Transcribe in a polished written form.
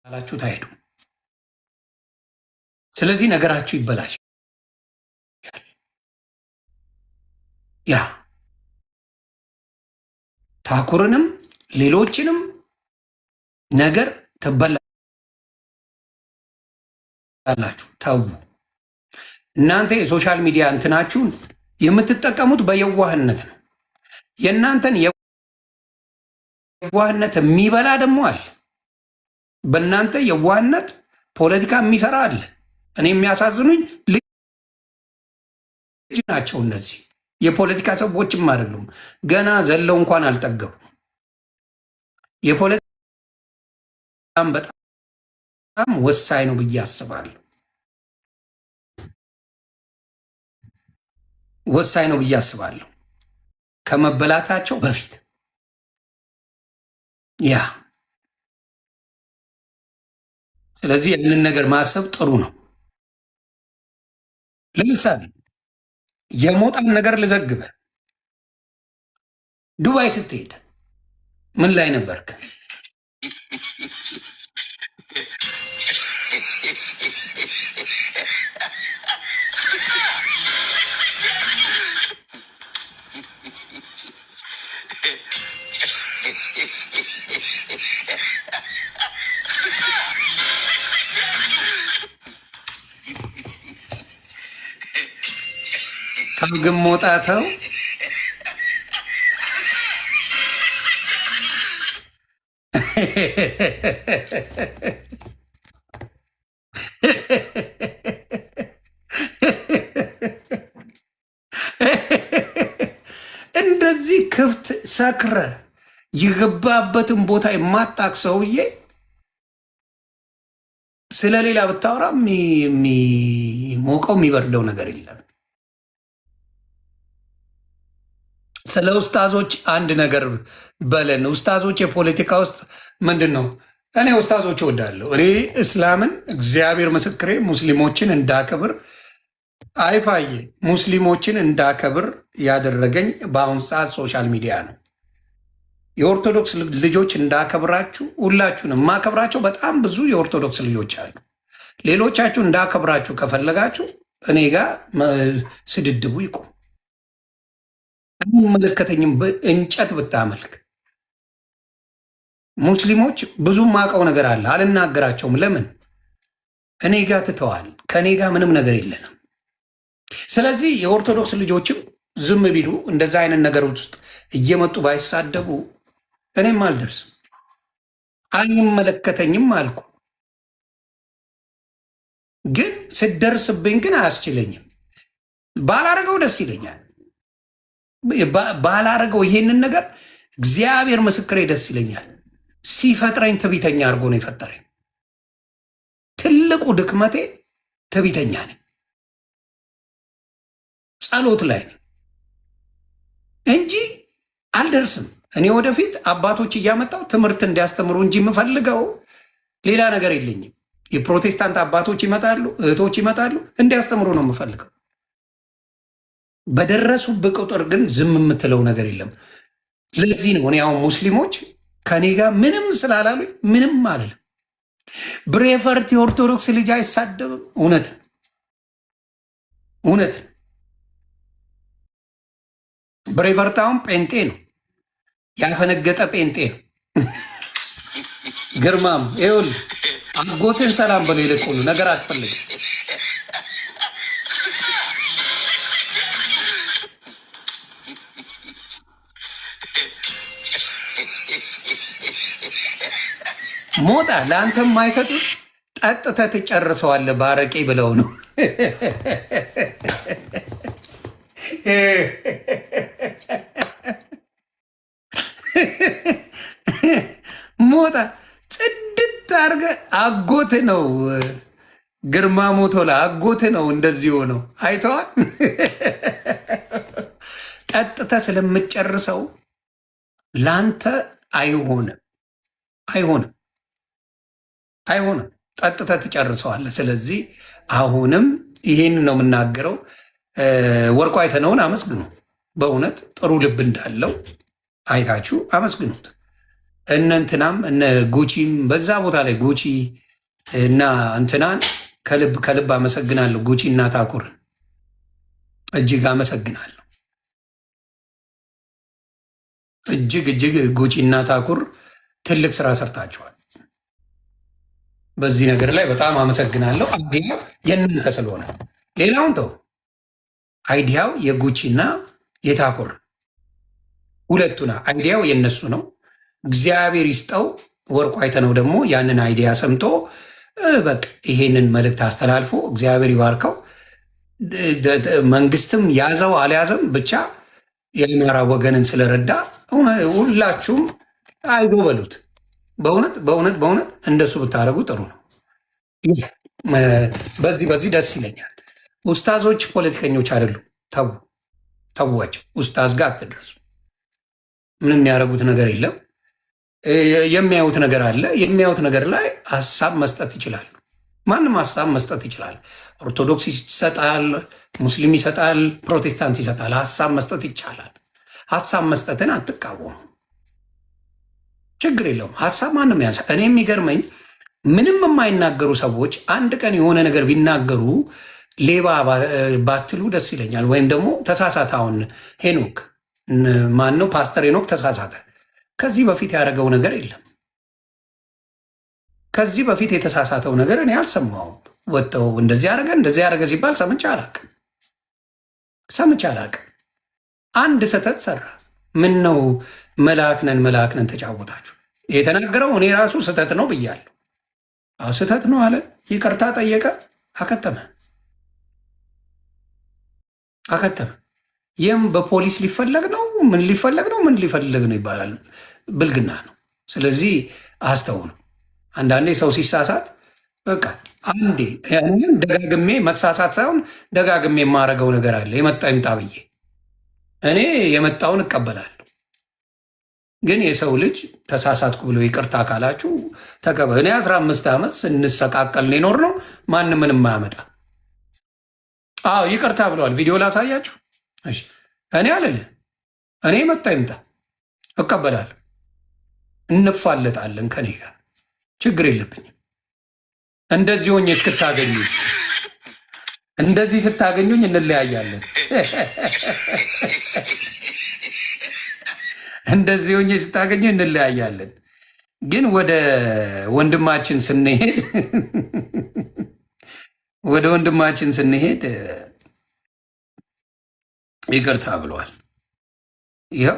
አላችሁ ታሄዱ። ስለዚህ ነገራችሁ ይበላሽ። ያ ታኩርንም ሌሎችንም ነገር ትበላላችሁ። ተዉ። እናንተ የሶሻል ሚዲያ እንትናችሁን የምትጠቀሙት በየዋህነት ነው። የእናንተን የዋህነት የሚበላ ደግሞ አለ። በእናንተ የዋህነት ፖለቲካ የሚሰራ አለ። እኔ የሚያሳዝኑኝ ልጅ ናቸው እነዚህ የፖለቲካ ሰዎችም አይደሉም። ገና ዘለው እንኳን አልጠገቡ። የፖለቲካ በጣም ወሳኝ ነው ብዬ አስባለሁ። ወሳኝ ነው ብዬ አስባለሁ ከመበላታቸው በፊት ያ። ስለዚህ ያንን ነገር ማሰብ ጥሩ ነው። ለምሳሌ የሞጣን ነገር ልዘግበ። ዱባይ ስትሄድ ምን ላይ ነበርክ? ግን ሞጣተው እንደዚህ ክፍት ሰክረ የገባበትን ቦታ የማታቅ ሰውዬ ስለሌላ ብታወራ የሚሞቀው የሚበርደው ነገር የለም። ስለ ኡስታዞች አንድ ነገር በለን። ኡስታዞች የፖለቲካ ውስጥ ምንድን ነው? እኔ ኡስታዞች እወዳለሁ። እኔ እስላምን እግዚአብሔር ምስክሬ ሙስሊሞችን እንዳከብር አይፋዬ ሙስሊሞችን እንዳከብር ያደረገኝ በአሁን ሰዓት ሶሻል ሚዲያ ነው። የኦርቶዶክስ ልጆች እንዳከብራችሁ ሁላችሁንም ማከብራቸው በጣም ብዙ የኦርቶዶክስ ልጆች አሉ። ሌሎቻችሁ እንዳከብራችሁ ከፈለጋችሁ እኔ ጋር ስድድቡ ይቁም። አይመለከተኝም። እንጨት ብታመልክ ሙስሊሞች ብዙ ማውቀው ነገር አለ፣ አልናገራቸውም። ለምን? እኔ ጋር ትተዋል። ከእኔ ጋር ምንም ነገር የለንም። ስለዚህ የኦርቶዶክስ ልጆችም ዝም ቢሉ እንደዛ አይነት ነገር ውስጥ እየመጡ ባይሳደቡ እኔም አልደርስም። አይመለከተኝም አልኩ። ግን ስደርስብኝ ግን አያስችለኝም። ባላረገው ደስ ይለኛል። ባላረገው ይሄንን ነገር እግዚአብሔር ምስክሬ ደስ ይለኛል። ሲፈጥረኝ ትዕቢተኛ አድርጎ ነው የፈጠረኝ። ትልቁ ድክመቴ ትዕቢተኛ ነኝ። ጸሎት ላይ ነኝ እንጂ አልደርስም። እኔ ወደፊት አባቶች እያመጣው ትምህርት እንዲያስተምሩ እንጂ የምፈልገው ሌላ ነገር የለኝም። የፕሮቴስታንት አባቶች ይመጣሉ፣ እህቶች ይመጣሉ፣ እንዲያስተምሩ ነው የምፈልገው። በደረሱበት ቁጥር ግን ዝም የምትለው ነገር የለም። ለዚህ ነው እኔ አሁን ሙስሊሞች ከኔ ጋር ምንም ስላላሉኝ ምንም አልልም። ብሬፈርት የኦርቶዶክስ ልጅ አይሳደብም። እውነት ብሬፈርት አሁን ጴንጤ ነው፣ ያፈነገጠ ጴንጤ ነው። ግርማም ይኸውልህ አጎቴን ሰላም በለው። ይልቁኑ ነገር አትፈልግም። ሞጣ ለአንተ የማይሰጡት ጠጥተህ ትጨርሰዋለህ ባረቄ ብለው ነው። ሞጣ ጽድት አድርገህ አጎትህ ነው ግርማ ሞቶላ አጎትህ ነው እንደዚህ ሆነው አይተዋል። ጠጥተህ ስለምጨርሰው ለአንተ አይሆንም። ጠጥተህ ትጨርሰዋለህ። ስለዚህ አሁንም ይሄን ነው የምናገረው። ወርቁ አይተነውን አመስግኑ። በእውነት ጥሩ ልብ እንዳለው አይታችሁ አመስግኑት። እነ እንትናም እነ ጉቺም በዛ ቦታ ላይ ጉቺ እና እንትናን ከልብ ከልብ አመሰግናለሁ። ጉቺ እና ታኩርን እጅግ አመሰግናለሁ። እጅግ ጉቺ እና ታኩር ትልቅ ስራ ሰርታችኋል። በዚህ ነገር ላይ በጣም አመሰግናለሁ። አይዲያው የእናንተ ስለሆነ ሌላውን ተው። አይዲያው የጉቺና የታኩር ሁለቱና አይዲያው የነሱ ነው። እግዚአብሔር ይስጠው። ወርቁ አይተነው ደግሞ ያንን አይዲያ ሰምቶ በቃ ይሄንን መልእክት አስተላልፎ እግዚአብሔር ይባርከው። መንግስትም ያዘው አልያዘም ብቻ የአማራ ወገንን ስለረዳ ሁላችሁም አይዶ በሉት። በእውነት በእውነት በእውነት እንደሱ ብታደርጉ ጥሩ ነው። በዚህ ደስ ይለኛል። ኡስታዞች ፖለቲከኞች አይደሉም። ተዋቸው። ኡስታዝ ጋር አትድረሱ። ምንም የሚያደርጉት ነገር የለም። የሚያዩት ነገር አለ። የሚያዩት ነገር ላይ ሀሳብ መስጠት ይችላሉ። ማንም ሀሳብ መስጠት ይችላል። ኦርቶዶክስ ይሰጣል፣ ሙስሊም ይሰጣል፣ ፕሮቴስታንት ይሰጣል። ሀሳብ መስጠት ይቻላል። ሀሳብ መስጠትን አትቃወሙ። ችግር የለውም። ሀሳብ ማንም ያንሳ። እኔ የሚገርመኝ ምንም የማይናገሩ ሰዎች አንድ ቀን የሆነ ነገር ቢናገሩ ሌባ ባትሉ ደስ ይለኛል። ወይም ደግሞ ተሳሳተ። አሁን ሄኖክ ማን ነው? ፓስተር ሄኖክ ተሳሳተ። ከዚህ በፊት ያደረገው ነገር የለም። ከዚህ በፊት የተሳሳተው ነገር እኔ አልሰማሁም። ወጥተው እንደዚህ ያደረገ ሲባል ሰምቼ አላቅም። አንድ ስህተት ሰራ። ምን ነው መልአክ ነን ተጫወታችሁ። የተናገረው እኔ ራሱ ስህተት ነው ብያለሁ። አዎ ስህተት ነው አለ። ይቅርታ ጠየቀ። አከተመ። ይህም በፖሊስ ሊፈለግ ነው ምን ሊፈለግ ነው ይባላል። ብልግና ነው። ስለዚህ አስተውሉ። አንዳንዴ ሰው ሲሳሳት በቃ አንዴ ደጋግሜ መሳሳት ሳይሆን ደጋግሜ የማረገው ነገር አለ። የመጣ ይምጣ ብዬ እኔ የመጣውን እቀበላለሁ። ግን የሰው ልጅ ተሳሳትኩ ብሎ ይቅርታ ካላችሁ ተቀበሉ። እኔ 15 ዓመት ስንሰቃቀል ኖር ነው። ማንም ምንም አያመጣ። አዎ ይቅርታ ብለዋል። ቪዲዮ ላሳያችሁ። እሺ እኔ አልልህ። እኔ መጣ ይምጣ እቀበላለሁ። እንፋለጣለን። ከኔ ጋር ችግር የለብኝም። እንደዚህ ሆኜ እስክታገኙ እንደዚህ ስታገኙኝ እንለያያለን። እንደዚህ ሆኜ ስታገኙ እንለያያለን። ግን ወደ ወንድማችን ስንሄድ ይቅርታ ብለዋል። ይኸው